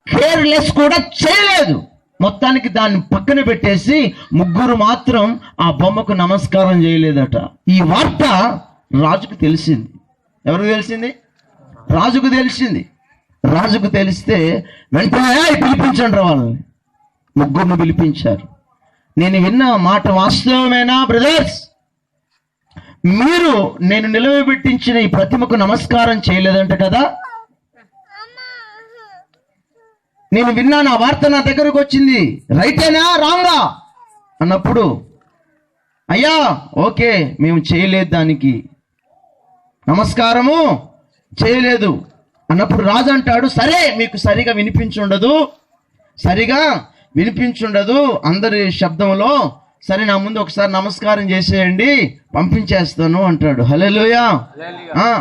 Careless కూడా చేయలేదు. మొత్తానికి దాన్ని పక్కన పెట్టేసి ముగ్గురు మాత్రం ఆ బొమ్మకు నమస్కారం చేయలేదట. ఈ వార్త రాజుకు తెలిసింది. ఎవరికి తెలిసింది? రాజుకు తెలిసింది. రాజుకు తెలిస్తే వెంటనే పిలిపించండి వాళ్ళని. ముగ్గురిని పిలిపించారు. నేను విన్న మాట వాస్తవమేనా బ్రదర్స్? మీరు నేను నిలవబెట్టించిన ఈ ప్రతిమకు నమస్కారం చేయలేదంట కదా? నేను విన్నాను, ఆ వార్త నా దగ్గరకు వచ్చింది, రైటేనా రాంగా అన్నప్పుడు, అయ్యా ఓకే మేము చేయలేదు, దానికి నమస్కారము చేయలేదు అన్నప్పుడు రాజు అంటాడు, సరే మీకు సరిగా వినిపించుండదు అందరి శబ్దంలో, సరే నా ముందు ఒకసారి నమస్కారం చేసేయండి పంపించేస్తాను అంటాడు. హల్లెలూయా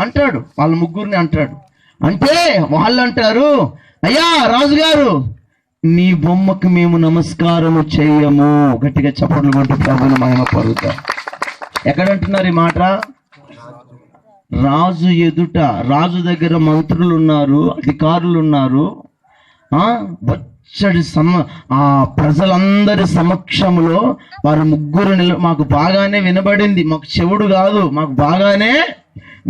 అంటాడు. వాళ్ళ ముగ్గురిని అంటాడు. అంటే వాళ్ళు అంటారు, అయ్యా రాజుగారు నీ బొమ్మకు మేము నమస్కారము చేయము. గట్టిగా చప్పట్లు కొట్టి ప్రభువుని మహిమ పలుకుతాం. ఎక్కడంటున్నారు ఈ మాట? రాజు ఎదుట. రాజు దగ్గర మంత్రులు ఉన్నారు, అధికారులు ఉన్నారు. బొచ్చడి ప్రజలందరి సమక్షంలో వారు ముగ్గురు మాకు బాగానే వినబడింది, మాకు చెవుడు కాదు, మాకు బాగానే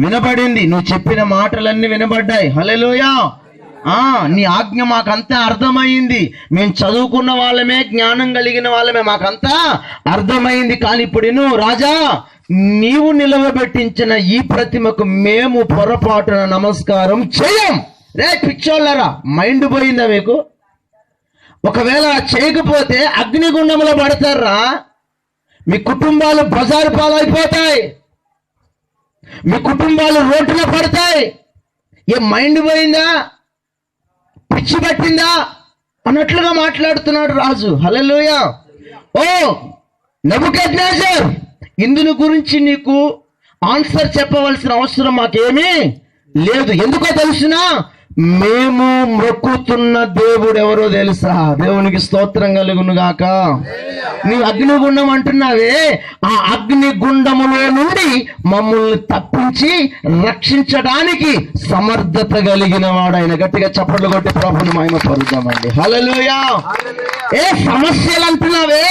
వినబడింది, నువ్వు చెప్పిన మాటలన్నీ వినబడ్డాయి. హల్లెలూయా. నీ ఆజ్ఞ మాకంతా అర్థమైంది, మేము చదువుకున్న వాళ్ళమే, జ్ఞానం కలిగిన వాళ్ళమే, మాకంతా అర్థమైంది. కానీ ఇప్పుడు రాజా, నీవు నిలవబెట్టించిన ఈ ప్రతిమకు మేము పొరపాటున నమస్కారం చేయం. రే పిచ్చోళ్ళరా, మైండ్ పోయిందా మీకు? ఒకవేళ చేయకపోతే అగ్నిగుండంలో పడతారా? మీ కుటుంబాలు బజారు పాలైపోతాయి, మీ కుటుంబాలు రోడ్డున పడతాయి. ఏ మైండ్ పోయిందా, పిచ్చి పట్టిందా అన్నట్లుగా మాట్లాడుతున్నాడు రాజు. హల్లెలూయా. ఓ నెబుకద్నెజర్, ఇందుని గురించి నీకు ఆన్సర్ చెప్పవలసిన అవసరం మాకేమీ లేదు. ఎందుకో తెలుసునా? మేము మొక్కుతున్న దేవుడు ఎవరో తెలుసా? దేవునికి స్తోత్రం కలుగును గాక. నీ అగ్నిగుండం అంటున్నావే, ఆ అగ్నిగుండములో నుండి మమ్మల్ని తప్పించి రక్షించడానికి సమర్థత కలిగిన వాడు ఆయన. గట్టిగా చప్పట్లు కొట్టి ప్రభువుని మహిమ పరుద్దామండి. హల్లెలూయా. ఏ సమస్యలు అంటున్నావే,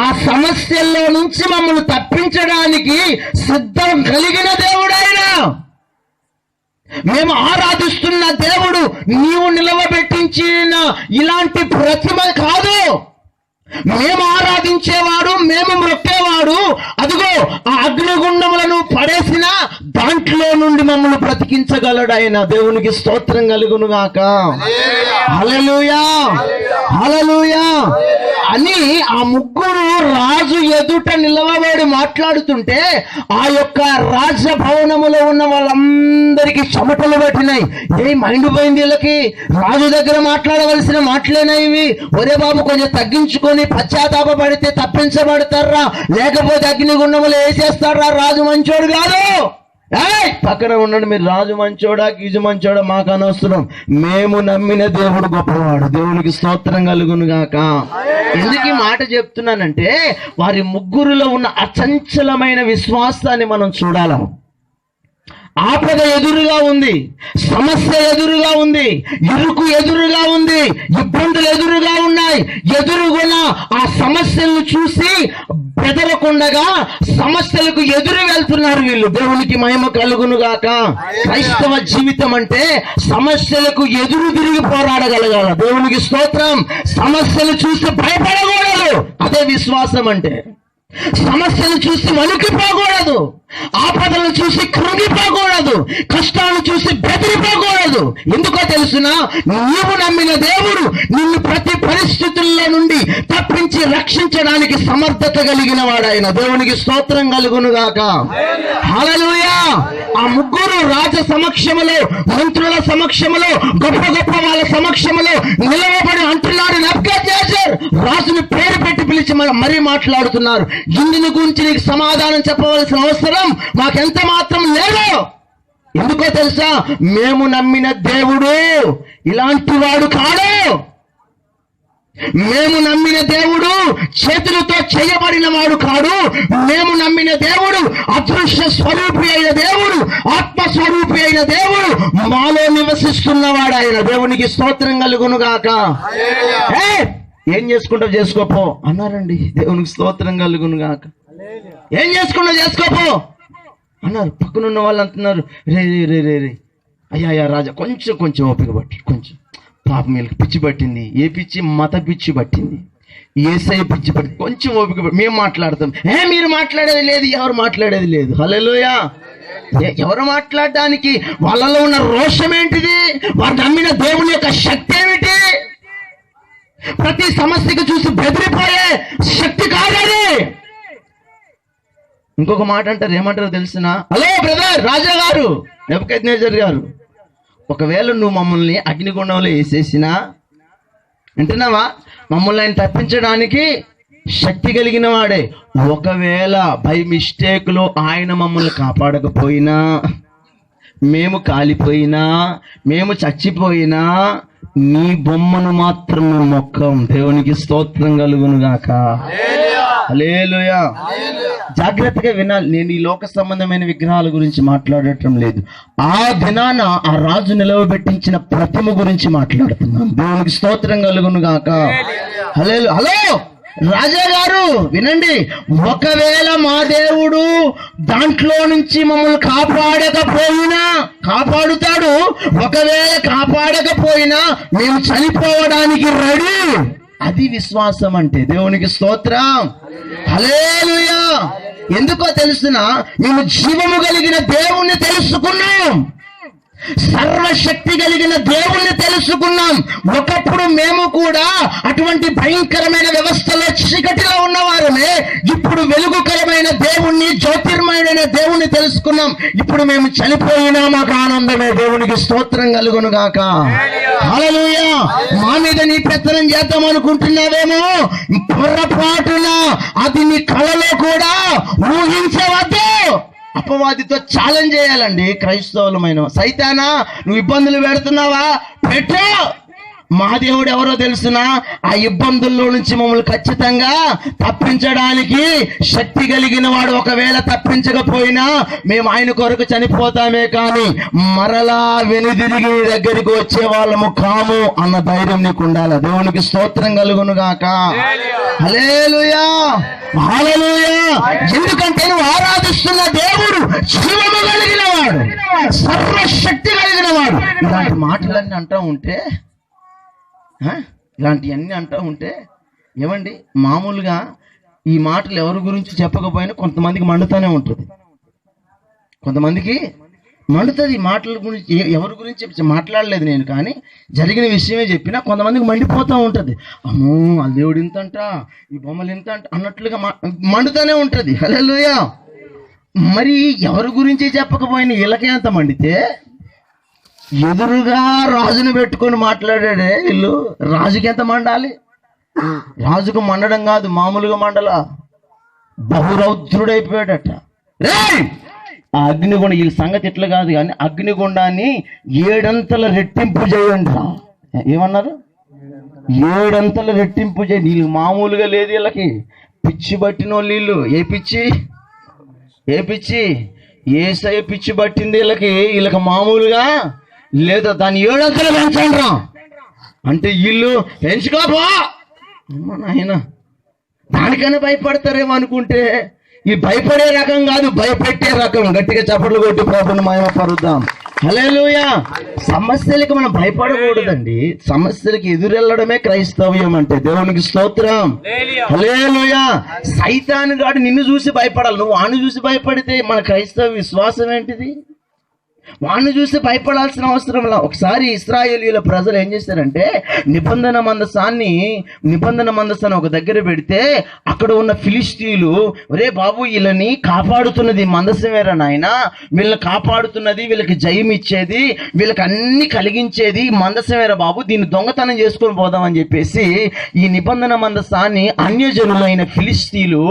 ఆ సమస్యల్లో నుంచి మమ్మల్ని తప్పించడానికి సిద్ధం కలిగిన దేవుడు ఆయన. మేము ఆరాధిస్తున్న దేవుడు నీవు నిలవబెట్టించిన ఇలాంటి ప్రతిమ కాదు. మేము ఆరాధించేవాడు, మేము మొక్కేవాడు అదిగో ఆ అగ్నిగుండములను పడేసిన దాంట్లో నుండి మమ్మల్ని బ్రతికించగలడు ఆయన. దేవునికి స్తోత్రం కలుగును గాక. హల్లెలూయా, హల్లెలూయా అని ఆ ముగ్గురు రాజు ఎదుట నిలవబడి మాట్లాడుతుంటే ఆ యొక్క రాజభవనములో ఉన్న వాళ్ళందరికీ చెమటలు పట్టినాయి. ఏ మైండ్ పోయింది వీళ్ళకి? రాజు దగ్గర మాట్లాడవలసిన మాటలేనా ఇవి? ఒరే బాబు, కొంచెం తగ్గించుకొని పశ్చాత్తాప పడితే తప్పించబడతారా, లేకపోతే అగ్నిగుండములు వేసేస్తారా? రాజు మంచోడు కాదు. పక్కన ఉండండి. మీరు రాజు మంచోడా గీజు మంచోడా మాకు అనవసరం, మేము నమ్మిన దేవుడు గొప్పవాడు. దేవునికి స్తోత్రం కలుగును గాక. ఎందుకు ఈ మాట చెప్తున్నానంటే, వారి ముగ్గురులో ఉన్న అచంచలమైన విశ్వాసాన్ని మనం చూడాలి. ఆపద ఎదురుగా ఉంది, సమస్య ఎదురుగా ఉంది, ఇరుకు ఎదురుగా ఉంది, ఇబ్బందులు ఎదురుగా ఉన్నాయి. ఎదురుగున ఆ సమస్యలను చూసి బెదరకుండగా సమస్యలకు ఎదురు వెళ్తున్నారు వీళ్ళు. దేవునికి మహిమ కలుగును గాక. క్రైస్తవ జీవితం అంటే సమస్యలకు ఎదురు తిరిగి పోరాడగలగాల. దేవునికి స్తోత్రం. సమస్యలు చూసి భయపడకూడదు, అదే విశ్వాసం అంటే. సమస్యలు చూసి వణికిపోకూడదు, ఆపదలను చూసి కృంగిపోకూడదు, కష్టాలను చూసి బెదిరిపోకూడదు. ఎందుకో తెలుసునా? నీవు నమ్మిన దేవుడు నిన్ను ప్రతి పరిస్థితుల్లో నుండి తప్పించి రక్షించడానికి సమర్థత కలిగిన వాడు ఆయన. దేవునికి స్తోత్రం కలుగును గాక. హల్లెలూయా. ఆ ముగ్గురు రాజ సమక్షములో, మంత్రుల సమక్షములో, గొప్ప గొప్ప వాళ్ళ సమక్షములో నిలవబడి అంటున్నాడు, నెబుకద్నెజర్ రాజుని పేరు పెట్టి పిలిచి మరీ మాట్లాడుతున్నారు. ఇందుని గురించి నీకు సమాధానం చెప్పవలసిన అవసరం మాకెంత మాత్రం లేదు. ఎందుకో తెలుసా? మేము నమ్మిన దేవుడు ఇలాంటి వాడు కాడు. మేము నమ్మిన దేవుడు చేతులతో చేయబడిన వాడు కాడు. మేము నమ్మిన దేవుడు అదృశ్య స్వరూపి అయిన దేవుడు, ఆత్మస్వరూపి అయిన దేవుడు, మాలో నివసిస్తున్నవాడు ఆయన. దేవునికి స్తోత్రం కలుగును గాక. ఏం చేసుకుంటావు చేసుకోపో అన్నారండి. దేవునికి స్తోత్రం కలుగును గాక. ఏం చేసుకుంటావు చేసుకోపో అన్నారు. పక్కనున్న వాళ్ళు అంటున్నారు, రే రే రే రే అయ్యా రాజా కొంచెం ఓపిక పట్టి, కొంచెం పాపం వీళ్ళకి పిచ్చి పట్టింది. ఏ పిచ్చి? మత పిచ్చి పట్టింది, ఏసై పిచ్చి పట్టింది, కొంచెం ఓపిక పట్టి మేము మాట్లాడతాం. మీరు మాట్లాడేది లేదు, ఎవరు మాట్లాడేది లేదు. హల్లెలూయా. ఎవరు మాట్లాడడానికి? వాళ్ళలో ఉన్న రోషం ఏంటిది? వారు నమ్మిన దేవుని యొక్క శక్తి ఏమిటి? ప్రతి సమస్యకు చూసి బెదిరిపోయే శక్తి కాదని. ఇంకొక మాట అంటారు, ఏమంటారో తెలిసిన? హలో బ్రదర్ రాజా గారు, నెబుకద్నెజర్ గారు, ఒకవేళ నువ్వు మమ్మల్ని అగ్నిగుండంలో వేసేసినా, వింటున్నావా? మమ్మల్ని ఆయన తప్పించడానికి శక్తి కలిగిన వాడే. ఒకవేళ బై మిస్టేక్లో ఆయన మమ్మల్ని కాపాడకపోయినా, మేము కాలిపోయినా, మేము చచ్చిపోయినా, నీ బొమ్మను మాత్రం మొక్కం. దేవునికి స్తోత్రం కలుగును గాక. హల్లెలూయా. జాగ్రత్తగా వినాలి. నేను ఈ లోక సంబంధమైన విగ్రహాల గురించి మాట్లాడటం లేదు. ఆ దినాన ఆ రాజు నిలవబెట్టించిన ప్రతిమ గురించి మాట్లాడుతున్నాను. దేవునికి స్తోత్రం కలుగును గాక. హలో రాజా గారు వినండి, ఒకవేళ మా దేవుడు దాంట్లో నుంచి మమ్మల్ని కాపాడకపోయినా, కాపాడుతాడు. ఒకవేళ కాపాడకపోయినా మేము చనిపోవడానికి రెడీ. అది విశ్వాసం అంటే. దేవునికి స్తోత్రం. హల్లెలూయా. ఎందుకో తెలుసునా? మేము జీవము కలిగిన దేవుణ్ణి తెలుసుకున్నాం, సర్వశక్తి కలిగిన దేవుణ్ణి తెలుసుకున్నాం. ఒకప్పుడు మేము కూడా అటువంటి భయంకరమైన వ్యవస్థలో చీకటిలో ఉన్నవారమే. ఇప్పుడు వెలుగుకరమైన దేవుణ్ణి, జ్యోతిర్మయుడైన దేవుణ్ణి తెలుసుకున్నాం. ఇప్పుడు మేము చనిపోయినా మాకు ఆనందమే. దేవునికి స్తోత్రం కలుగును గాక. హల్లెలూయా. మా మీద నీ పెత్తనం చేద్దాం అనుకుంటున్నావేమో, పొరపాటున అది నీ కళలో కూడా ఊహించవద్దు. అపవాదితో ఛాలెంజ్ చేయాలండి క్రైస్తవులమైన. సైతానా, నువ్వు ఇబ్బందులు పెడుతున్నావా? పెట్టు. మా దేవుడు ఎవరో తెలుసునా? ఆ ఇబ్బందుల్లో నుంచి మమ్మల్ని ఖచ్చితంగా తప్పించడానికి శక్తి కలిగిన వాడు. ఒకవేళ తప్పించకపోయినా మేము ఆయన కొరకు చనిపోతామే కానీ మరలా వెనుదిరిగి దగ్గరికి వచ్చే వాళ్ళము కాము అన్న ధైర్యం నీకు ఉండాలి. దేవునికి స్తోత్రం కలుగును గాక. హల్లెలూయా. హల్లెలూయా. ఎందుకంటే నువ్వు ఆరాధిస్తున్న దేవుడు జీవము కలిగిన వాడు, సర్వశక్తి కలిగిన వాడు. ఇలాంటి మాటలన్నీ అంటూ ఉంటే, ఇలాంటివన్నీ అంటూ ఉంటే ఏమండి, మామూలుగా ఈ మాటలు ఎవరి గురించి చెప్పకపోయినా కొంతమందికి మండుతూనే ఉంటుంది. కొంతమందికి మండుతుంది. మాటల గురించి ఎవరి గురించి మాట్లాడలేదు నేను, కానీ జరిగిన విషయమే చెప్పినా కొంతమందికి మండిపోతూ ఉంటుంది. అమ్మో ఆ దేవుడు ఇంతంట, ఈ బొమ్మలు ఇంత అంట అన్నట్లుగా మండుతూనే ఉంటుంది. హల్లెలూయా. మరి ఎవరి గురించి చెప్పకపోయినా వీళ్ళకే అంత మండితే, ఎదురుగా రాజును పెట్టుకొని మాట్లాడాడే వీళ్ళు, రాజుకి ఎంత మండాలి? రాజుకు మండడం కాదు, మామూలుగా మండలా, బహురౌద్రుడైపోయాడట. రే ఆ అగ్నిగుండ, ఈ సంగతి ఇట్లా కాదు కానీ అగ్నిగుండాన్ని 7 అంతల రెట్టింపు చేయండి. ఏమన్నారు? 7 అంతల రెట్టింపు చేయండి. వీళ్ళు మామూలుగా లేదు, వీళ్ళకి పిచ్చి పట్టిన వీళ్ళు. ఏ పిచ్చి? ఏసై పిచ్చి పట్టింది వీళ్ళకి మామూలుగా లేదా. దాన్ని 7 అంతలు పెంచండి రా అంటే వీళ్ళు పెంచుకోపో నాయన. దానికైనా భయపడతారేమో అనుకుంటే ఈ భయపడే రకం కాదు, భయపెట్టే రకం. గట్టిగా చప్పట్లు కొట్టి ప్రభువుని మహిమపరుద్దాం. హల్లెలూయా. సమస్యలకు మనం భయపడకూడదండి, సమస్యలకు ఎదురెళ్ళడమే క్రైస్తవ్యం అంటే. దేవునికి స్తోత్రం. హల్లెలూయా. సైతాను గాడు నిన్ను చూసి భయపడాలి, నువ్వు వాడిని చూసి భయపడితే మన క్రైస్తవ విశ్వాసం ఏంటిది? వాడిని చూసి భయపడాల్సిన అవసరం లేదు. ఒకసారి ఇశ్రాయేలీయుల ప్రజలు ఏం చేశారంటే, నిబంధన మందసాన్ని ఒక దగ్గర పెడితే అక్కడ ఉన్న ఫిలిష్తీయులు, ఒరే బాబు వీళ్ళని కాపాడుతున్నది మందసమేరా నాయన, వీళ్ళని కాపాడుతున్నది, వీళ్ళకి జయం ఇచ్చేది, వీళ్ళకి అన్ని కలిగించేది మందసమేరా బాబు, దీన్ని దొంగతనం చేసుకొని పోదామని చెప్పేసి ఈ నిబంధన మందసాన్ని అన్యజనులైన ఫిలిష్తీయులు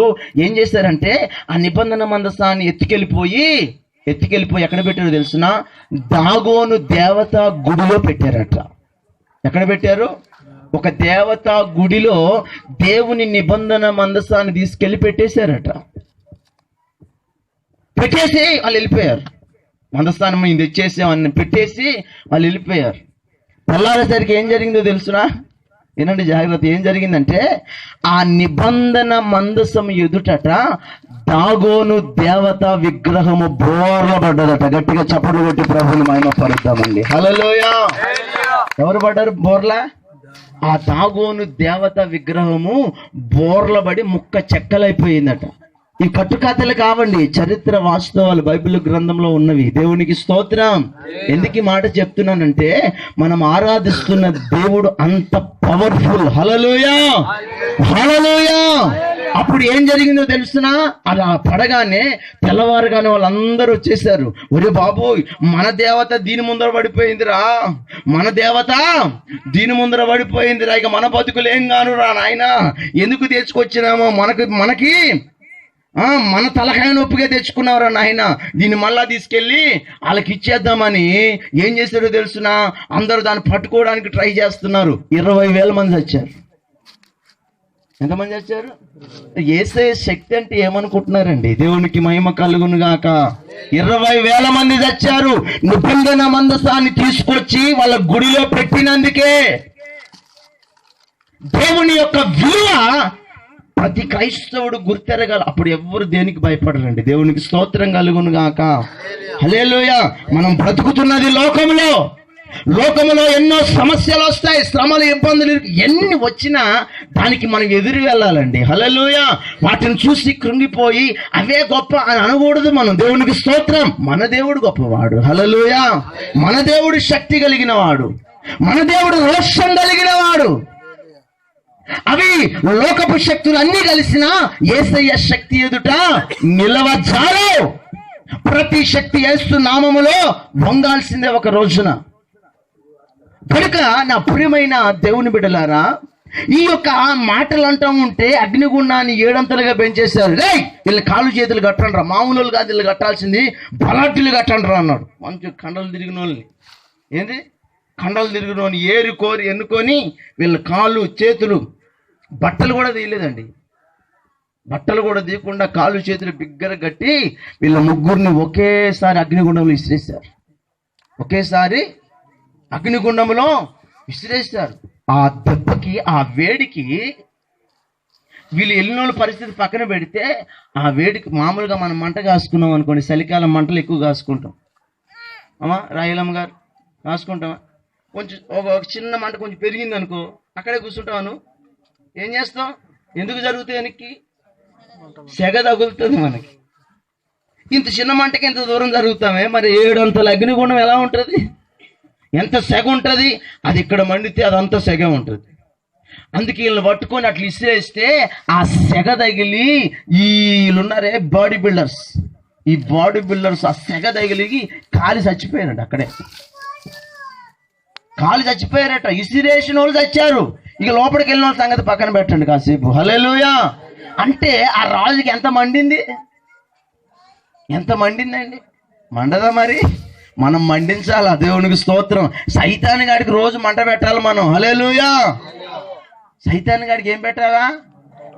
ఏం చేశారంటే ఆ నిబంధన మందసాన్ని ఎత్తుకెళ్ళిపోయి ఎక్కడ పెట్టారో తెలుసునా? దాగోను దేవత గుడిలో పెట్టారట. ఎక్కడ పెట్టారు? ఒక దేవత గుడిలో దేవుని నిబంధన మందసాన్ని తీసుకెళ్లి పెట్టేశారట. పెట్టేసి వాళ్ళు వెళ్ళిపోయారు. మందస్థానం ఇది తెచ్చేసి అవన్నీ పెట్టేసి వాళ్ళు వెళ్ళిపోయారు. తెల్లారేసరికి ఏం జరిగిందో తెలుసునా? ఏనండి జాగ్రత్త, ఏం జరిగిందంటే ఆ నిబంధన మందసం ఎదుటట దాగోను దేవత విగ్రహము బోర్లబడ్డదట. గట్టిగా చప్పట్లు కొట్టి ప్రభుని మహిమ పరుద్దామండి. హల్లెలూయా. ఎవరు పడ్డారు బోర్లా? ఆ దాగోను దేవత విగ్రహము బోర్లబడి ముక్క చెక్కలైపోయిందట. ఈ కట్టుకథలు కావండి, చరిత్ర వాస్తవాలు బైబిల్ గ్రంథంలో ఉన్నవి. దేవునికి స్తోత్రం. ఎందుకు ఈ మాట చెప్తున్నానంటే మనం ఆరాధిస్తున్న దేవుడు అంత పవర్ఫుల్. హల్లెలూయా, హల్లెలూయా. అప్పుడు ఏం జరిగిందో తెలుసునా? అలా పడగానే తెల్లవారుగానే వాళ్ళందరూ వచ్చేసారు. ఒరే బాబోయ్, మన దేవత దీని ముందర పడిపోయిందిరా, మన దేవత దీని ముందర పడిపోయిందిరా, ఇక మన బతుకులు ఏం గాను రా నాయన, ఎందుకు తెచ్చుకొచ్చినామో మనకి మన తలకాయ నొప్పిగా తెచ్చుకున్నావురా నాయన, దీన్ని మళ్ళా తీసుకెళ్ళి వాళ్ళకి ఇచ్చేద్దామని ఏం చేశారో తెలుసునా? అందరూ దాన్ని పట్టుకోవడానికి ట్రై చేస్తున్నారు. 20,000 మంది వచ్చారు. ఎంతమంది వచ్చారు? యేసయ్య శక్తి అంటే ఏమనుకుంటున్నారండి? దేవునికి మహిమ కలుగును గాక. 20,000 మంది వచ్చారు. నిబంధన మందసాన్ని తీసుకొచ్చి వాళ్ళ గుడిలో పెట్టినందుకే. దేవుని యొక్క విలువ ప్రతి క్రైస్తవుడు గుర్తెరగాలి. అప్పుడు ఎవ్వరు దేనికి భయపడరండి. దేవునికి స్తోత్రం కలుగును గాక. హల్లెలూయా. మనం బ్రతుకుతున్నది లోకములో ఎన్నో సమస్యలు వస్తాయి, శ్రమలు, ఇబ్బందులు ఎన్ని వచ్చినా దానికి మనం ఎదురు వెళ్ళాలండి. హల్లెలూయా. వాటిని చూసి కృంగిపోయి అవే గొప్ప అని అనకూడదు మనం. దేవునికి స్తోత్రం. మన దేవుడు గొప్పవాడు. హల్లెలూయా. మన దేవుడు శక్తి కలిగిన వాడు, మన దేవుడు రోషం కలిగిన వాడు. అవి లోకపు శక్తులు అన్ని కలిసినా యేసయ్య శక్తి ఎదుట నిలవజాలు. ప్రతి శక్తి యేసు నామములో వంగాల్సిందే ఒక రోజున. కనుక నా ప్రియమైన దేవుని బిడ్డలారా, ఈ యొక్క మాటలు అంటూ ఉంటే అగ్నిగుండాన్ని 7 అంతలుగా పెంచేశారు. రే వీళ్ళు కాళ్ళు చేతులు కట్టండి రా, మామూలు కాదు వీళ్ళు కట్టాల్సింది, బలాఢ్యులు కట్టండి రా అన్నాడు. మంచి కండలు తిరిగిన వాళ్ళని, ఏంది కండలు తిరిగిన వాళ్ళని ఎన్నుకొని వీళ్ళ కాళ్ళు చేతులు, బట్టలు కూడా తీయలేదండి, బట్టలు కూడా తీయకుండా కాళ్ళు చేతులు బిగ్గర కట్టి వీళ్ళ ముగ్గురిని ఒకేసారి అగ్నిగుండంలో విసిరేశారు. ఒకేసారి అగ్నిగుండంలో విసిరేశారు. ఆ దెబ్బకి, ఆ వేడికి వీళ్ళు వెళ్ళిన పరిస్థితి పక్కన పెడితే, ఆ వేడికి మామూలుగా మనం మంట కాసుకున్నాం అనుకోండి, చలికాలం మంటలు ఎక్కువ కాసుకుంటాం. అమ్మా రాయలమ్మ గారు కాసుకుంటామా? కొంచెం ఒక చిన్న మంట కొంచెం పెరిగింది అనుకో, అక్కడే కూర్చుంటాను. ఏం చేస్తాం? ఎందుకు జరుగుతాయి? వెనక్కి సెగ తగులుతుంది మనకి. ఇంత చిన్న మంటకి ఎంత దూరం జరుగుతామే, మరి 7 అంతల అగ్నిగుండం ఎలా ఉంటుంది? ఎంత సెగ ఉంటుంది? అది ఇక్కడ మండితే అదంతా సెగ ఉంటుంది. అందుకే వీళ్ళని పట్టుకొని అట్లా ఇసిరేస్తే ఆ సెగ తగిలి వీళ్ళున్నారే బాడీ బిల్డర్స్, ఈ బాడీ బిల్డర్స్ ఆ సెగ తగిలి కాలి చచ్చిపోయారట. అక్కడే కాలి చచ్చిపోయారట. ఇసిరేసిన వాళ్ళు చచ్చారు. ఇక లోపలికి వెళ్ళిన వాళ్ళ సంగతి పక్కన పెట్టండి కాసేపు. హల్లెలూయా. అంటే ఆ రాజుకి ఎంత మండింది, ఎంత మండిందండి? మండదా? మరి మనం మండించాలా? దేవునికి స్తోత్రం. సైతాన్ గాడికి రోజు మంట పెట్టాలి మనం. హల్లెలూయా. సైతాన్ గాడికి ఏం పెట్టాలా?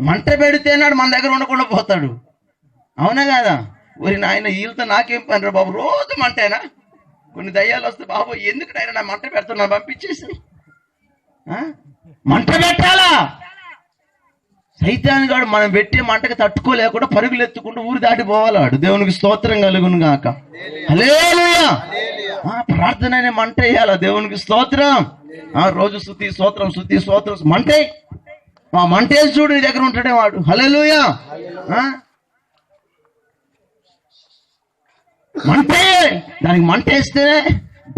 మంట పెడితేనాడు మన దగ్గర ఉండకుండా పోతాడు. అవునా కదా? ఒరి నాయన వీళ్ళతో నాకేం పని రా బాబు, రోజు మంటేనా? కొన్ని దయ్యాలు వస్తే బాబు ఎందుకు నాయన నా మంట పెడుతున్నా, పంపించేసి మంట పెట్టాలా? సైతాన్ గాడు మనం పెట్టే మంటకి తట్టుకోలేకుండా పరుగులు ఎత్తుకుంటూ ఊరు దాటిపోవాలి వాడు. దేవునికి స్తోత్రం కలుగును గాక. హల్లెలూయా. ప్రార్థన అనే మంట వేయాల. దేవునికి స్తోత్రం. రోజు స్తుతి స్తోత్రం, స్తుతి స్తోత్రం మంటే. ఆ మంటేసి చూడు, నీ దగ్గర ఉంటాడే వాడు. హల్లెలూయా. మంటే, దానికి మంటేస్తేనే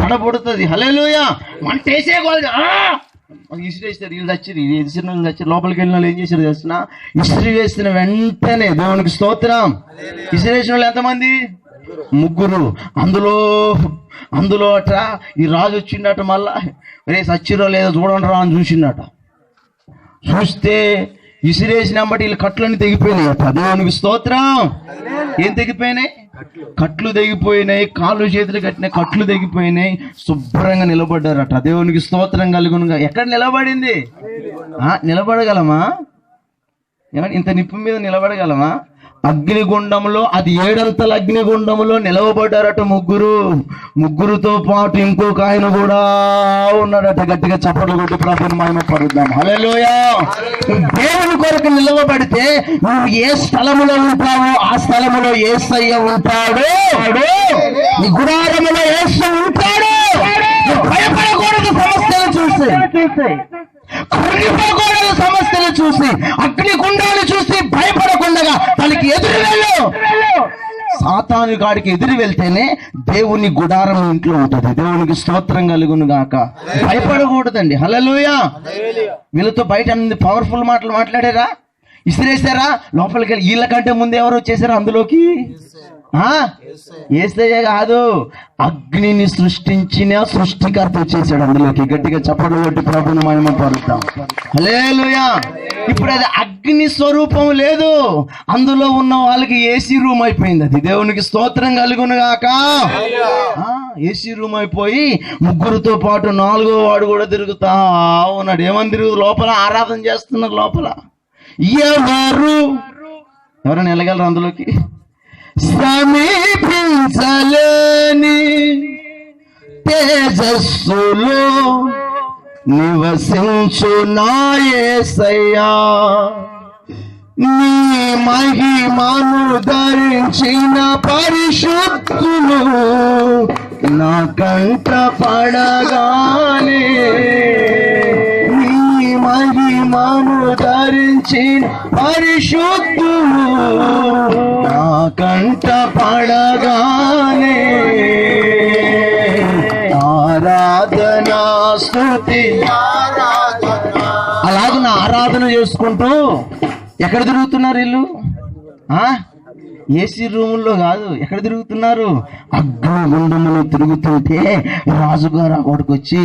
దడబడుతుంది. హల్లెలూయా. మంటేసే ఇసిరేస్తారు. వీళ్ళు చచ్చారు, ఇసిరిన వాళ్ళు చచ్చారు. లోపలికి వెళ్ళిన వాళ్ళు ఏం చేశారు తెలిసిన? ఇసిరి వేసిన వెంటనే దేవునికి స్తోత్రం. ఇసిరేసిన వాళ్ళు ఎంతమంది? 3. అందులో అట ఈ రాజు వచ్చిండట. మళ్ళా రే సచ్చిరో లేదో చూడండి రా అని చూసిండట. చూస్తే ఇసిరేసినప్పటి వీళ్ళు కట్లన్నీ తెగిపోయినాయి. దేవునికి స్తోత్రం. ఏం తెగిపోయినాయి? కట్లు తెగిపోయినాయి. కాళ్ళు చేతులు కట్టిన కట్లు తెగిపోయినాయి. శుభ్రంగా నిలబడ్డారట. దేవునికి స్తోత్రం కలుగునుగా. ఎక్కడ నిలబడింది? నిలబడగలమా? ఏమన్నా ఇంత నిప్పు మీద నిలబడగలమా? అగ్నిగుండంలో, అది 7 అంతల అగ్నిగుండంలో నిలవబడ్డారట ముగ్గురుతో పాటు ఇంకొక ఆయన కూడా ఉన్నాడట. గట్టిగా చప్పట్లు కొట్టి ప్రభువుని మహిమపరుద్దాం. హల్లెలూయా. దేవుని కొరకు నిలవబడితే నువ్వు ఏ స్థలములో ఉంటావో ఆ స్థలములో యేసయ్య ఉంటాడు. నీ గుడారములో యేసు ఉంటాడు. భయపడకూడదు సమస్యలు చూసి, కృంగిపోకూడదు సమస్యలు చూసి, అగ్నిగుండాలు చూసి భయపడకుండా తనకి ఎదురు వెళ్ళు. సాతాను గాడికి ఎదురు వెళ్తేనే దేవుని గుడారం ఇంట్లో ఉంటది. దేవునికి స్తోత్రం కలుగును గాక. భయపడకూడదండి. హల్లెలూయా. వీళ్ళతో బయట అన్ని పవర్ఫుల్ మాటలు మాట్లాడారా? ఇసిరేసారా? లోపలికి వెళ్ళి వీళ్ళకంటే ముందు ఎవరు వచ్చేసారా అందులోకి? యేసయ్య కాదు, అగ్నిని సృష్టించిన సృష్టికర్త వచ్చేసాడు అందులోకి. గట్టిగా చప్పట్లు కొట్టి ప్రభువుని మహిమపరుద్దాం. హల్లెలూయా. ఇప్పుడు అది అగ్ని స్వరూపం లేదు, అందులో ఉన్న వాళ్ళకి ఏసీ రూమ్ అయిపోయింది. అది దేవునికి స్తోత్రం కలుగును గాక. ఏసీ రూమ్ అయిపోయి ముగ్గురుతో పాటు 4వ వాడు కూడా తిరుగుతా ఉన్నాడు. ఏమని తిరుగు? లోపల ఆరాధన చేస్తున్నారు. లోపల ఎవరైనా వెళ్ళగలరు అందులోకి? సమీపించలేని తేజస్సులో నివసించు నా యేసయ్యా, నీ మహిమను ధరించిన పరిశుద్ధులు నా కంట పడగానే, నీ మహిమను ధరించిన పరిశుద్ధులు నా కంట పడగానే, ఆరాధనా స్తుతి. అలాగే నా ఆరాధన చేసుకుంటూ ఎక్కడ తిరుగుతున్నారు వీళ్ళు? ఏసీ రూముల్లో కాదు. ఎక్కడ తిరుగుతున్నారు? అగ్నిగుండములో తిరుగుతుంటే రాజుగారు అక్కడికి వచ్చి,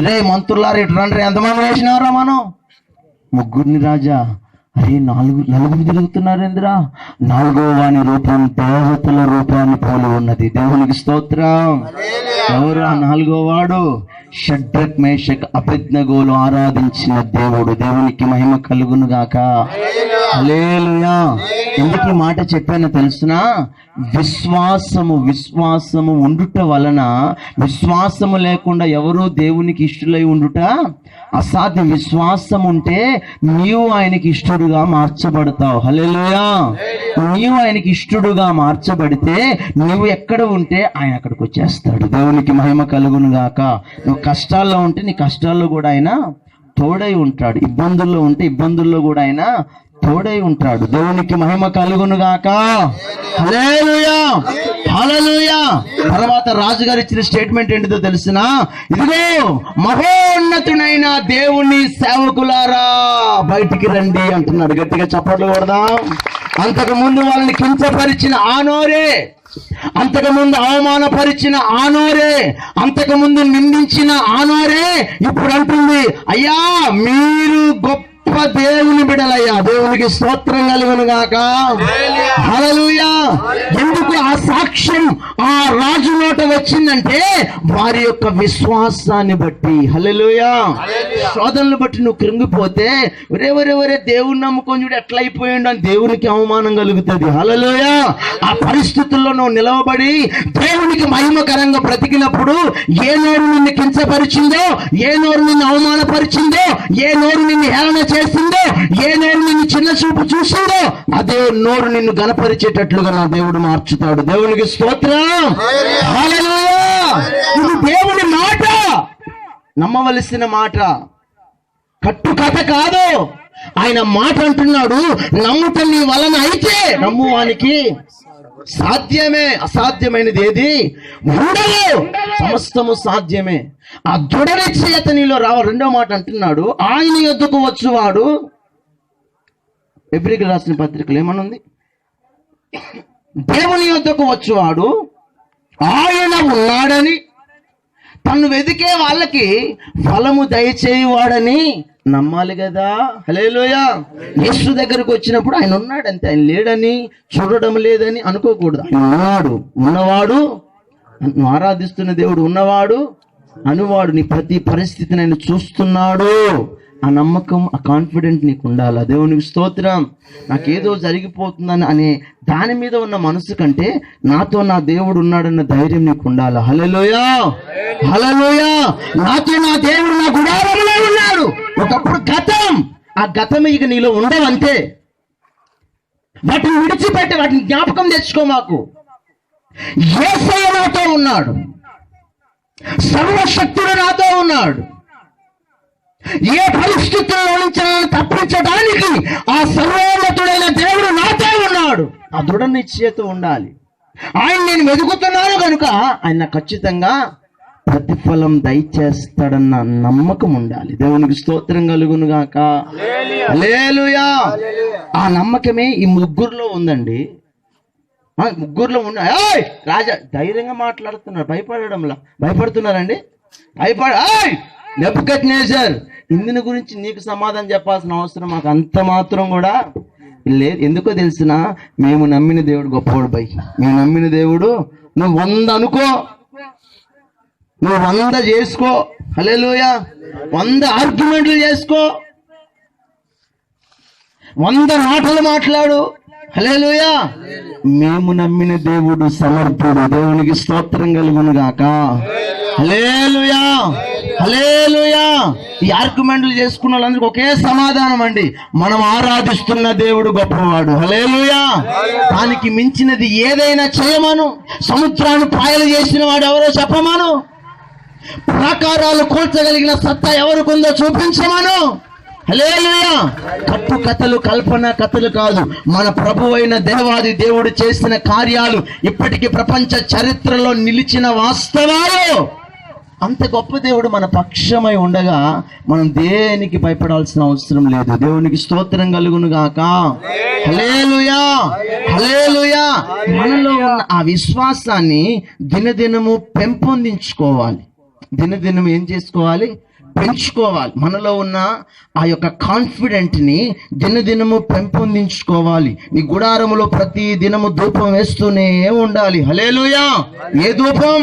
రే మంత్రులారు ఇటు రండి, ఎంతమంది వేసినారా మనం? 3 రాజా. అరే నలుగురు తిరుగుతున్నారు ఏందిరా? 4వ వాని రూపం దేవతల రూపాన్ని పోలి ఉన్నది. దేవునికి స్తోత్రం. ఎవరు ఆ 4వ వాడు? షడ్రక్ మేషక్ అబేద్నెగోలు ఆరాధించిన దేవుడు. దేవునికి మహిమ కలుగును గాక. హల్లెలూయా. ఎందుకు ఈ మాట చెప్పానో తెలుసునా? విశ్వాసము ఉండుట వలన, విశ్వాసము లేకుండా ఎవరూ దేవునికి ఇష్టలై ఉండుట అసాధ్యం. విశ్వాసం ఉంటే నీవు ఆయనకి ఇష్టడుగా మార్చబడతావు. హల్లెలూయా. నీవు ఆయనకి ఇష్టడుగా మార్చబడితే నువ్వు ఎక్కడ ఉంటే ఆయన అక్కడికి వచ్చేస్తాడు. దేవునికి మహిమ కలుగును గాక. నువ్వు కష్టాల్లో ఉంటే నీ కష్టాల్లో కూడా ఆయన తోడై ఉంటాడు. ఇబ్బందుల్లో ఉంటే ఇబ్బందుల్లో కూడా ఆయన తోడై ఉంటాడు. దేవునికి మహిమ కలుగును గాక. హల్లెలూయా. హల్లెలూయా. తర్వాత రాజుగారు ఇచ్చిన స్టేట్మెంట్ ఏంటిదో తెలిసిన? ఇదిగో మహోన్నతుడైన దేవుని సేవకులారా బయటికి రండి అంటున్నాడు. గట్టిగా చప్పట్లు కొడదాం. అంతకు ముందు వాళ్ళని కించపరిచిన ఆనోరే, అంతకుముందు అవమానపరిచిన ఆనోరే, అంతకుముందు నిందించిన ఆనోరే ఇప్పుడు అంటుంది, అయ్యా మీరు గొప్ప దేవుని బిడ్డలయ్యా. దేవునికి స్తోత్రం కలుగును గాక. హల్లెలూయా. ఎందుకు ఆ సాక్ష్యం ఆ రాజు నోట వచ్చిందంటే వారి యొక్క విశ్వాసాన్ని బట్టి. హల్లెలూయా. శోధనలు బట్టి నువ్వు కృంగిపోతే ఒరే దేవుని నమ్ముకొని చూడు ఎట్లా అయిపోయిండు అని దేవునికి అవమానం కలుగుతుంది. హల్లెలూయా. ఆ పరిస్థితుల్లో నువ్వు నిలవబడి దేవునికి మహిమకరంగా బ్రతికినప్పుడు ఏ నోరు నిన్ను కించపరిచిందో, ఏ నోరు నిన్ను అవమానపరిచిందో, ఏ నోరు నిన్ను హేళన చేసిందో, ఏ నోరు నిన్ను చిన్న చూపు చూసిందో అదే నోరు నిన్ను గణపరిచేటట్లుగా నా దేవుడు మార్చుతాడు. దేవునికి స్తోత్రం. హల్లెలూయా. ఇది దేవుని మాట, నమ్మవలసిన మాట, కట్టు కథ కాదు. ఆయన మాట అంటున్నాడు, నమ్ముట నీ వలన అయితే నమ్మువానికి సాధ్యమే, అసాధ్యమైనది ఏది ఉండదు, సమస్తము సాధ్యమే. ఆ దృఢ నిశ్చయత నీలో రావ. 2వ మాట అంటున్నాడు, ఆయన యొద్దకు వచ్చువాడు. ఎబ్రీకి రాసిన పత్రికలు ఏమనుంది? దేవుని యొద్దకు వచ్చువాడు ఆయన ఉన్నాడని తను వెతికే వాళ్ళకి ఫలము దయచేయవాడని నమ్మాలి కదా. హల్లెలూయా. యేసు దగ్గరకు వచ్చినప్పుడు ఆయన ఉన్నాడు అంతే, ఆయన లేడని చూడడం లేదని అనుకోకూడదు. ఆయన ఉన్నాడు, ఉన్నవాడు, నువ్వు ఆరాధిస్తున్న దేవుడు ఉన్నవాడు అనువాడు, నీ ప్రతి పరిస్థితిని ఆయన చూస్తున్నాడు. ఆ నమ్మకం, ఆ కాన్ఫిడెంట్ నీకు ఉండాలి. దేవునికి స్తోత్రం. నాకేదో జరిగిపోతుందని అనే దాని మీద ఉన్న మనసు కంటే నాతో నా దేవుడు ఉన్నాడన్న ధైర్యం నీకు ఉండాలి. హల్లెలూయా, హల్లెలూయా. నాతో నా దేవుడు నా గుడారంలో ఉన్నాడు. ఒకప్పుడు గతం, ఆ గతం ఇక నీలో ఉండవంతే. వాటిని విడిచిపెట్టి వాటిని జ్ఞాపకం తెచ్చుకో. మాకు యేసయ్య నాతో ఉన్నాడు, సర్వశక్తుడు నాతో ఉన్నాడు. ఏ పరిస్థితుల్లో నుంచి తప్పించడానికి ఆ సర్వోన్నతుడైన దేవుడు నాతో ఉన్నాడు. ఆ దృఢ నిశ్చయత ఉండాలి. ఆయన నేను వెతుకుతున్నాను కనుక ఆయన ఖచ్చితంగా ప్రతిఫలం దయచేస్తాడన్న నమ్మకం ఉండాలి. దేవునికి స్తోత్రం కలుగును గాక. హల్లెలూయా. ఆ నమ్మకమే ఈ ముగ్గురులో ఉందండి. ముగ్గురులో ఉన్న రాజా ధైర్యంగా మాట్లాడుతున్నారు, భయపడడంలా. భయపడుతున్నారండి? నెబుకద్నెజర్, ఇందుని గురించి నీకు సమాధానం చెప్పాల్సిన అవసరం మాకు అంత మాత్రం కూడా లేదు. ఎందుకో తెలిసిన, మేము నమ్మిన దేవుడు గొప్పవాడు భయ్. మేము నమ్మిన దేవుడు, నువ్వు 100 అనుకో, నువ్వు 100 చేసుకో. హల్లెలూయా. 100 ఆర్గ్యుమెంట్లు చేసుకో, 100 మాటలు మాట్లాడు. హల్లెలూయా. మేము నమ్మిన దేవుడు సమర్థుడు. దేవునికి స్తోత్రం కలుగును గాక. హల్లెలూయా, హల్లెలూయా. ఈ ఆర్గ్యుమెంట్లు చేసుకున్న వాళ్ళందరికీ ఒకే సమాధానం అండి, మనం ఆరాధిస్తున్న దేవుడు గొప్పవాడు. హల్లెలూయా. దానికి మించినది ఏదైనా చేయమను. సముద్రాన్ని పాయలు చేసిన వాడు ఎవరో చెప్పమను. ప్రాకారాలు కూల్చగలిగిన సత్తా ఎవరికుందో చూపించమను. హల్లెలూయా. కప్పు కథలు, కల్పన కథలు కాదు. మన ప్రభువైన దేవాది దేవుడు చేసిన కార్యాలు ఇప్పటికీ ప్రపంచ చరిత్రలో నిలిచిన వాస్తవాలు. అంత గొప్ప దేవుడు మన పక్షమై ఉండగా మనం దేనికి భయపడాల్సిన అవసరం లేదు. దేవునికి స్తోత్రం కలుగును గాక. హల్లెలూయా, హల్లెలూయా. మనలో ఉన్న ఆ విశ్వాసాన్ని దినదినము పెంపొందించుకోవాలి. దినదినం ఏం చేసుకోవాలి? పెంచుకోవాలి. మనలో ఉన్న ఆ యొక్క కాన్ఫిడెంట్ ని దినదినము పెంపొందించుకోవాలి. నీ గుడారములో ప్రతి దినము ధూపం వేస్తూనే ఉండాలి. హల్లెలూయా. ఏ ధూపం?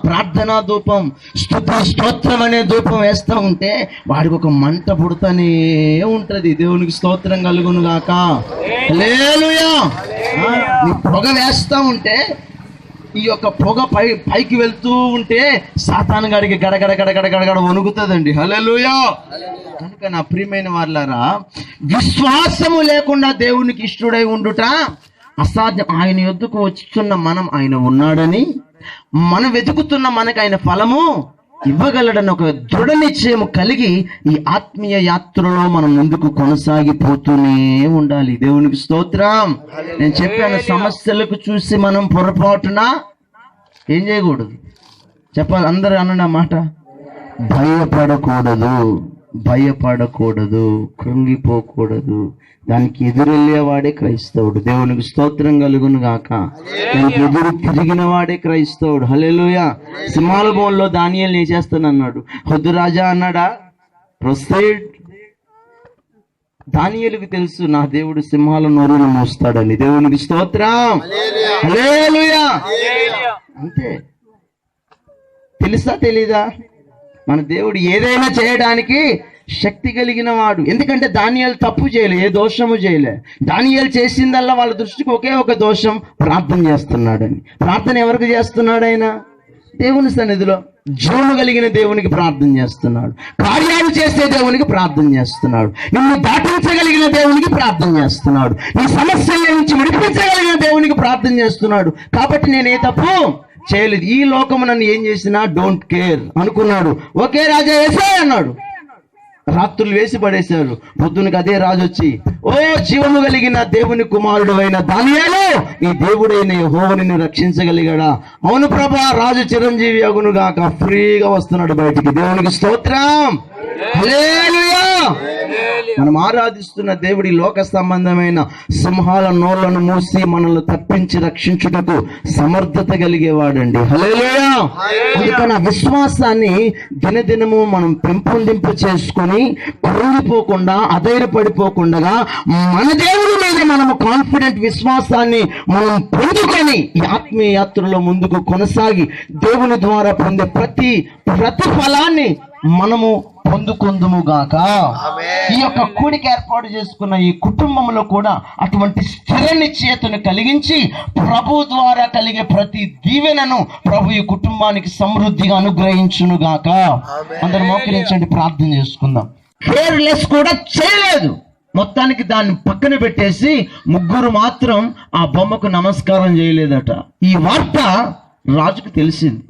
ప్రార్థనా ధూపం, స్తుతి స్తోత్రం అనే ధూపం వేస్తూ ఉంటే వాడికి ఒక మంట పుడతానే ఉంటది. దేవునికి స్తోత్రం కలుగును గాక. హల్లెలూయా. నీ పొగ వేస్తూ ఉంటే, ఈ యొక్క పొగ పైకి వెళ్తూ ఉంటే సాతాను గాడికి గడగడ గడగడ గడగడ వణుకుతుందండి. హల్లెలూయా. కనుక నా ప్రియమైన వాళ్ళారా, విశ్వాసము లేకుండా దేవునికి ఇష్టడై ఉండుట అసాధ్యం. ఆయన యొద్దకు వచ్చుతున్న మనం ఆయన ఉన్నాడని, మనం వెతుకుతున్న మనకు ఆయన ఫలము ఇవ్వగలడని ఒక దృఢ నిశ్చయం కలిగి ఈ ఆత్మీయ యాత్రలో మనం ముందుకు కొనసాగిపోతూనే ఉండాలి. దేవునికి స్తోత్రం. నేను చెప్పాను, సమస్యలకు చూసి మనం పొరపాటున ఏం చేయకూడదు చెప్పాలి. అందరూ అన్న మాట, భయపడకూడదు, భయపడకూడదు, కృంగిపోకూడదు. దానికి ఎదురెళ్ళేవాడే క్రైస్తవుడు. దేవునికి స్తోత్రం కలుగును గాక. దానికి ఎదురు తిరిగిన వాడే క్రైస్తవుడు. హల్లెలూయా. సింహాల బోన్లో దానియేలు ఏం చేస్తానన్నాడు? వద్దు రాజా అన్నాడా? ప్రొసీడ్. దానియేలుకు తెలుసు, నా దేవుడు సింహాల నోరును మోస్తాడని. దేవునికి స్తోత్రం. హల్లెలూయా. అంతే. తెలుసా తెలీదా? మన దేవుడు ఏదైనా చేయడానికి శక్తి కలిగిన వాడు. ఎందుకంటే దానియేలు తప్పు చేయలే, ఏ దోషము చేయలే. దానియేలు చేసిందల్లా వాళ్ళ దృష్టికి ఒకే ఒక దోషం, ప్రార్థన చేస్తున్నాడని. ప్రార్థన ఎవరికి చేస్తున్నాడు? ఆయన దేవుని సన్నిధిలో జీవము కలిగిన దేవునికి ప్రార్థన చేస్తున్నాడు. కార్యాలు చేసే దేవునికి ప్రార్థన చేస్తున్నాడు. నిన్ను దాటించగలిగిన దేవునికి ప్రార్థన చేస్తున్నాడు. నీ సమస్యల నుంచి విడిపించగలిగిన దేవునికి ప్రార్థన చేస్తున్నాడు. కాబట్టి నేనే తప్పు చేయలేదు. ఈ లోకము నన్ను ఏం చేసినా డోంట్ కేర్ అనుకున్నాడు. ఓకే రాజా వేసే అన్నాడు. రాత్రులు వేసి పడేశారు. పొద్దునకి అదే రాజు వచ్చి, ఓ జీవము కలిగిన దేవుని కుమారుడు అయిన దానియేలు, ఈ దేవుడైన యెహోవా నిన్ను రక్షించగలిగాడా? అవును ప్రభా, రాజు చిరంజీవి అగును గాక. ఫ్రీగా వస్తున్నాడు బయటికి. దేవునికి స్తోత్రం. హల్లెలూయా. మనం ఆరాధిస్తున్న దేవుడి లోక సంబంధమైన సింహాల నోళ్లను మూసి మనల్ని తప్పించి రక్షించుటకు సమర్థత కలిగేవాడండి. హల్లెలూయా. అందుకని ఆ విశ్వాసాన్ని దినదినము మనం పెంపొందింపు చేసుకొని కృంగిపోకుండా అధైర్యపడిపోకుండా మన దేవుడి మీద మనము కాన్ఫిడెంట్ విశ్వాసాన్ని మనం పొందుకొని ఈ ఆత్మీయ యాత్రలో ముందుకు కొనసాగి దేవుని ద్వారా పొందే ప్రతి ప్రతిఫలాన్ని మనము పొందుకుందుము గాక. ఈ యొక్క కూడిక ఏర్పాటు చేసుకున్న ఈ కుటుంబంలో కూడా అటువంటి స్థిర నిశ్చయతను కలిగించి ప్రభు ద్వారా కలిగే ప్రతి దీవెనను ప్రభు ఈ కుటుంబానికి సమృద్ధిగా అనుగ్రహించును గాక. అందరూ మోకరించండి, ప్రార్థన చేసుకుందాం. కేర్లెస్ కూడా చేయలేదు, మొత్తానికి దాన్ని పక్కన పెట్టేసి ముగ్గురు మాత్రం ఆ బొమ్మకు నమస్కారం చేయలేదట. ఈ వార్త రాజుకు తెలిసింది.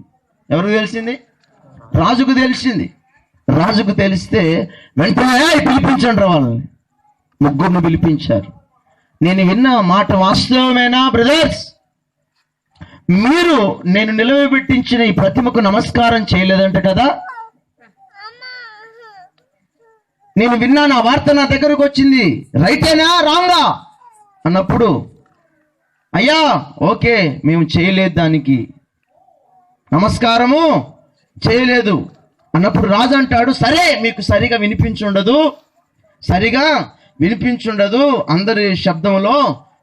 ఎవరికి తెలిసింది? రాజుకు తెలిసింది. రాజుకు తెలిస్తే వెంటనే పిలిపించండి వాళ్ళని. ముగ్గురిని పిలిపించారు. నేను విన్న మాట వాస్తవమేనా బ్రదర్స్? మీరు నేను నిలవబెట్టించిన ఈ ప్రతిమకు నమస్కారం చేయలేదంట కదా? నేను విన్నాను, ఆ వార్త నా దగ్గరకు వచ్చింది, రైటేనా రాంగా అన్నప్పుడు, అయ్యా ఓకే మేము చేయలేదు, దానికి నమస్కారము చేయలేదు అన్నప్పుడు రాజు అంటాడు, సరే మీకు సరిగా వినిపించుండదు అందరి శబ్దంలో,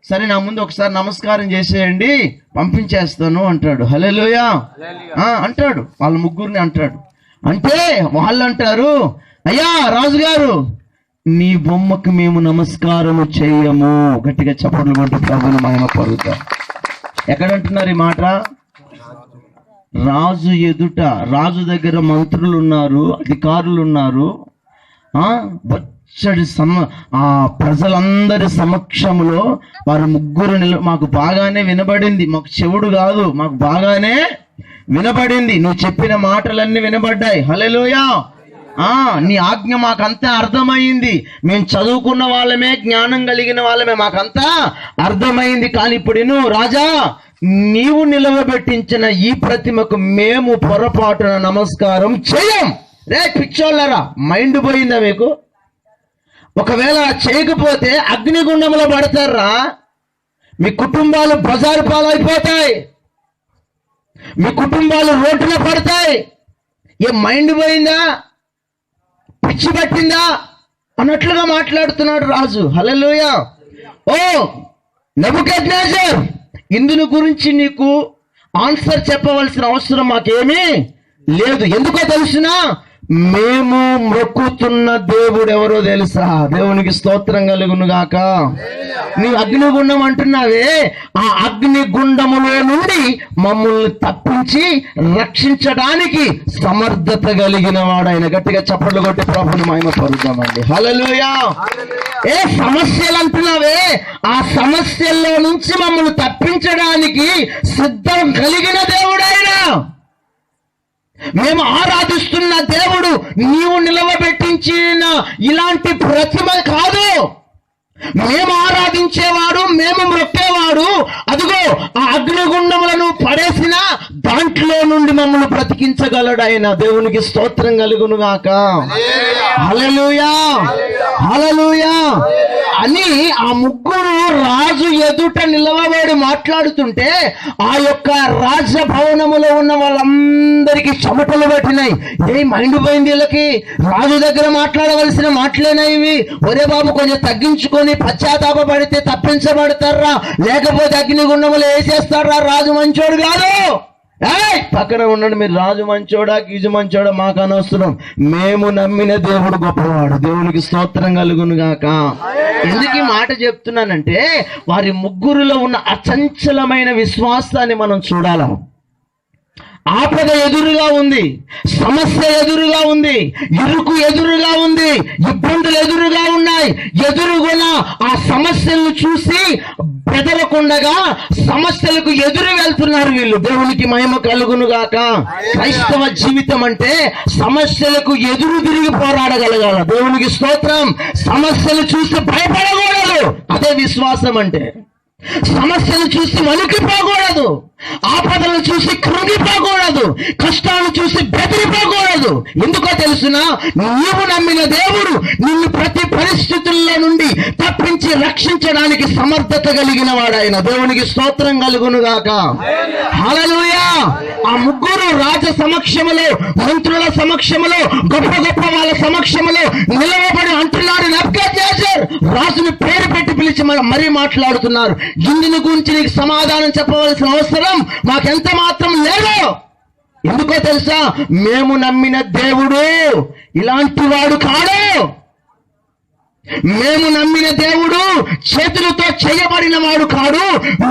సరే నా ముందు ఒకసారి నమస్కారం చేసేయండి, పంపించేస్తాను అంటాడు. హల్లెలూయా అంటాడు. వాళ్ళ ముగ్గురిని అంటాడు. అంటే వాళ్ళు అంటారు, అయ్యా రాజుగారు నీ బొమ్మకు మేము నమస్కారము చేయము. గట్టిగా చప్పట్లు కొట్టి ప్రభువుని మహిమ పలుకుతాం. ఎక్కడంటున్నారు ఈ మాట? రాజు ఎదుట. రాజు దగ్గర మంత్రులు ఉన్నారు, అధికారులు ఉన్నారు. బొచ్చడి ఆ ప్రజలందరి సమక్షంలో వారు ముగ్గురు మాకు బాగానే వినబడింది, మాకు చెవుడు కాదు, మాకు బాగానే వినబడింది, నువ్వు చెప్పిన మాటలన్నీ వినబడ్డాయి. హల్లెలూయా. నీ ఆజ్ఞ మాకంతా అర్థమైంది, మేము చదువుకున్న వాళ్ళమే, జ్ఞానం కలిగిన వాళ్ళమే, మాకంతా అర్థమైంది. కానీ ఇప్పుడు రాజా, నీవు నిలవబెట్టించిన ఈ ప్రతిమకు మేము పొరపాటున నమస్కారం చేయం. రే పిచ్చోళ్ళరా, మైండ్ పోయిందా మీకు? ఒకవేళ చేయకపోతే అగ్నిగుండంలో పడతారా? మీ కుటుంబాలు బజారు పాలైపోతాయి, మీ కుటుంబాలు రోడ్డున పడతాయి. ఏ మైండ్ పోయిందా, పిచ్చి పట్టిందా అన్నట్లుగా మాట్లాడుతున్నాడు రాజు. హల్లెలూయా. ఓ నెబుకద్నెజర్, ఇందుని గురించి నీకు ఆన్సర్ చెప్పవలసిన అవసరం మాకేమీ లేదు. ఎందుకో తెలుసునా? మేము మొక్కుతున్న దేవుడు ఎవరో తెలుసా? దేవునికి స్తోత్రం కలుగును గాక. నీవు అగ్నిగుండం అంటున్నావే, ఆ అగ్నిగుండములో నుండి మమ్మల్ని తప్పించి రక్షించడానికి సమర్థత కలిగిన వాడు ఆయన. గట్టిగా చప్పట్లు కొట్టి ప్రభుని మహిమ పరుద్దామండి. హల్లెలూయా. ఏ సమస్యలు అంటున్నావే, ఆ సమస్యల్లో నుంచి మమ్మల్ని తప్పించడానికి సిద్ధం కలిగిన దేవుడు ఆయన. మేము ఆరాధిస్తున్న దేవుడు నీవు నిలవబెట్టించిన ఇలాంటి ప్రతిమ కాదు. మేము ఆరాధించేవాడు, మేము మొక్కేవాడు అదిగో ఆ అగ్నిగుండములను పడేసిన దాంట్లో నుండి మమ్మల్ని బ్రతికించగలడు ఆయన. దేవునికి స్తోత్రం కలుగును గాక. హల్లెలూయా, హల్లెలూయా అని ఆ ముగ్గురు రాజు ఎదుట నిలవబడి మాట్లాడుతుంటే ఆ యొక్క రాజభవనములో ఉన్న వాళ్ళందరికీ చెమటలు పట్టినాయి. ఏ మైండ్ పోయింది వీళ్ళకి? రాజు దగ్గర మాట్లాడవలసిన మాటలేనా ఇవి? ఒరే బాబు, కొంచెం తగ్గించుకొని పశ్చాత్తాపడితే తప్పించబడతారా, లేకపోతే అగ్నిగుండములు వేసేస్తారా? రాజు మంచోడు కాదు. పక్కన ఉండండి, మీరు రాజు మంచోడా గీజు మంచోడా మాకు అనవసరం, మేము నమ్మిన దేవుడు గొప్పవాడు. దేవునికి స్తోత్రం కలుగును గాక. ఎందుకు ఈ మాట చెప్తున్నానంటే, వారి ముగ్గురులో ఉన్న అచంచలమైన విశ్వాసాన్ని మనం చూడాలి. ఆపద ఎదురుగా ఉంది, సమస్య ఎదురుగా ఉంది, ఇరుకు ఎదురుగా ఉంది, ఇబ్బందులు ఎదురుగా ఉన్నాయి. ఎదురుగున ఆ సమస్యలను చూసి బెదరకుండగా సమస్యలకు ఎదురు వెళ్తున్నారు వీళ్ళు. దేవునికి మహిమ కలుగును గాక. క్రైస్తవ జీవితం అంటే సమస్యలకు ఎదురు తిరిగి పోరాడగలగాల. దేవునికి స్తోత్రం. సమస్యలు చూసి భయపడకూడదు, అదే విశ్వాసం అంటే. సమస్యను చూసి వణికిపోకూడదు, ఆపదలను చూసి కృంగిపోకూడదు, కష్టాలను చూసి బెదిరిపోకూడదు. ఎందుకో తెలుసునా? నీవు నమ్మిన దేవుడు నిన్ను ప్రతి పరిస్థితుల్లో నుండి తప్పించి రక్షించడానికి సమర్థత కలిగిన వాడాయన. దేవునికి స్తోత్రం కలుగును గాక. హల్లెలూయా. ఆ ముగ్గురు రాజ సమక్షములో, మంత్రుల సమక్షములో, గొప్ప గొప్ప వాళ్ళ సమక్షములో నిలవబడి అంటున్నాడు నెబుకద్నెజర్. రాజుని పేరు పెట్టి పిలిచి మరీ మాట్లాడుతున్నారు. ఇందుని గురించి నీకు సమాధానం చెప్పవలసిన అవసరం మాకెంత మాత్రం లేదు. ఎందుకో తెలుసా? మేము నమ్మిన దేవుడు ఇలాంటి వాడు కాడు. మేము నమ్మిన దేవుడు చేతులతో చేయబడిన వాడు కాడు.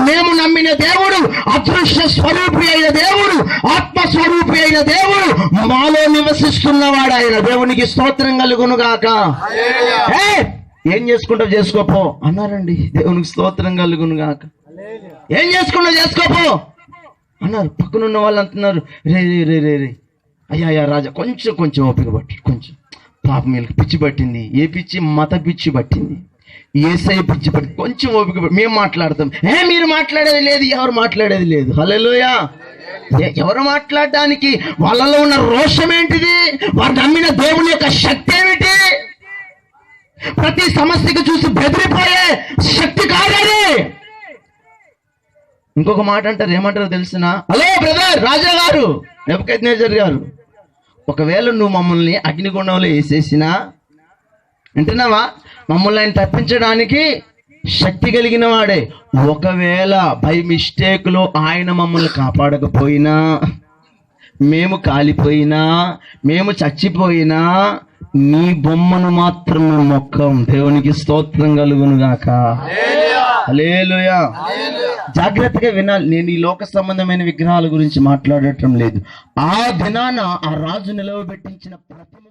మేము నమ్మిన దేవుడు అదృశ్య స్వరూపి అయిన దేవుడు, ఆత్మస్వరూపి అయిన దేవుడు, మాలో నివసిస్తున్నవాడు ఆయన. దేవునికి స్తోత్రం కలుగును గాక. ఏం చేసుకుంటావు చేసుకోపో అన్నారండి. దేవునికి స్తోత్రం కలుగును గాక. ఏం చేసుకుంటావు చేసుకోపో అన్నారు. పక్కనున్న వాళ్ళు అంటున్నారు, రే రే రే రే రే అయ్యా రాజా కొంచెం ఓపిక పట్టి, కొంచెం పాపం వీళ్ళకి పిచ్చి పట్టింది. ఏ పిచ్చి? మత పిచ్చి పట్టింది, ఏసై పిచ్చి పట్టింది. కొంచెం ఓపిక పట్టి మేము మాట్లాడతాం. మీరు మాట్లాడేది లేదు, ఎవరు మాట్లాడేది లేదు. హల్లెలూయా. ఎవరు మాట్లాడడానికి? వాళ్ళలో ఉన్న రోషం ఏంటిది? వారు నమ్మిన దేవుని యొక్క శక్తి ఏమిటి? ప్రతి సమస్యకు చూసి బెదిరిపోయే శక్తి కాదని. ఇంకొక మాట అంటారు, ఏమంటారో తెలుసునా? హలో బ్రదర్ రాజా గారు, నెబుకద్నెజర్ గారు, ఒకవేళ నువ్వు మమ్మల్ని అగ్నిగుండంలో వేసేసినా, వింటున్నావా? మమ్మల్ని ఆయన తప్పించడానికి శక్తి కలిగిన వాడే. ఒకవేళ బై మిస్టేక్లో ఆయన మమ్మల్ని కాపాడకపోయినా, మేము కాలిపోయినా, మేము చచ్చిపోయినా, నీ బొమ్మను మాత్రం మొక్కం. దేవునికి స్తోత్రం కలుగును గాక. హల్లెలూయా. జాగ్రత్తగా వినాలి. నేను ఈ లోక సంబంధమైన విగ్రహాల గురించి మాట్లాడటం లేదు. ఆ దినాన ఆ రాజు నిలవబెట్టించిన ప్రతిమ